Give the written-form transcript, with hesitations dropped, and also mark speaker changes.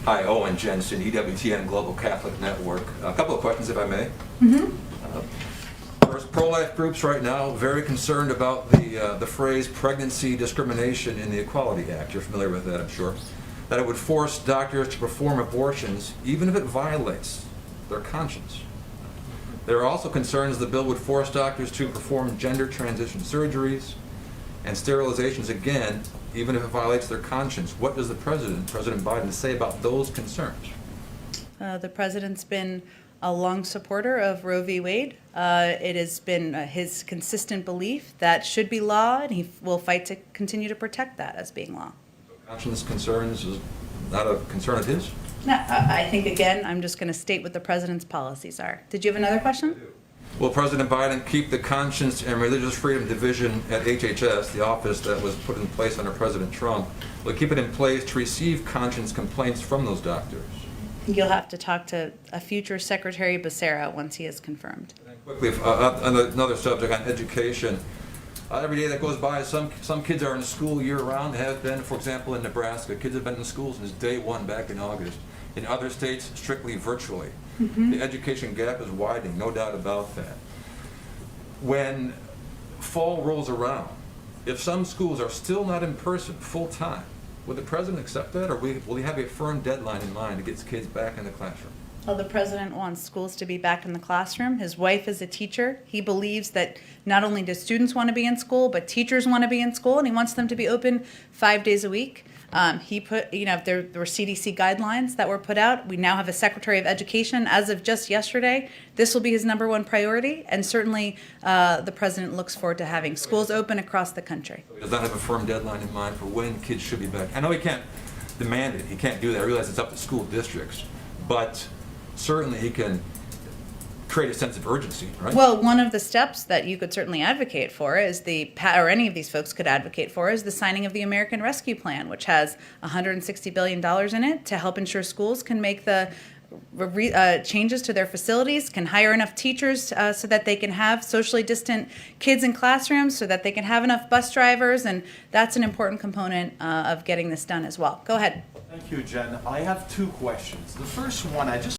Speaker 1: Hi, Owen Jensen, EWTN Global Catholic Network. A couple of questions, if I may. First, pro-life groups right now very concerned about the phrase pregnancy discrimination in the Equality Act. You're familiar with that, I'm sure. That it would force doctors to perform abortions even if it violates their conscience. There are also concerns the bill would force doctors to perform gender transition surgeries and sterilizations again, even if it violates their conscience. What does President Biden, say about those concerns?
Speaker 2: The president's been a long supporter of Roe v. Wade. It has been his consistent belief that should be law, and he will fight to continue to protect that as being law.
Speaker 1: Conscience concerns is not a concern of his?
Speaker 2: No, I think, again, I'm just going to state what the president's policies are. Did you have another question?
Speaker 1: Will President Biden keep the Conscience and Religious Freedom Division at HHS, the office that was put in place under President Trump, will he keep it in place to receive conscience complaints from those doctors?
Speaker 2: You'll have to talk to a future Secretary Becerra once he is confirmed.
Speaker 1: And quickly, on another subject, on education. Every day that goes by, some kids are in school year-round, have been. For example, in Nebraska, kids have been in school since day one back in August. In other states, strictly virtually. The education gap is widening, no doubt about that. When fall rolls around, if some schools are still not in person full-time, would the president accept that, or will he have a firm deadline in mind to get his kids back in the classroom?
Speaker 2: Well, the president wants schools to be back in the classroom. His wife is a teacher. He believes that not only do students want to be in school, but teachers want to be in school, and he wants them to be open 5 days a week. He put, there were CDC guidelines that were put out. We now have a Secretary of Education as of just yesterday. This will be his #1 priority, and certainly the president looks forward to having schools open across the country.
Speaker 1: He does not have a firm deadline in mind for when kids should be back. I know he can't demand it. He can't do that. I realize it's up to school districts, but certainly he can create a sense of urgency, right?
Speaker 2: Well, one of the steps that you could certainly advocate for is or any of these folks could advocate for, is the signing of the American Rescue Plan, which has $160 billion in it to help ensure schools can make the changes to their facilities, can hire enough teachers so that they can have socially distant kids in classrooms, so that they can have enough bus drivers, and that's an important component of getting this done as well. Go ahead.
Speaker 3: Thank you, Jen. I have two questions. The first one, I just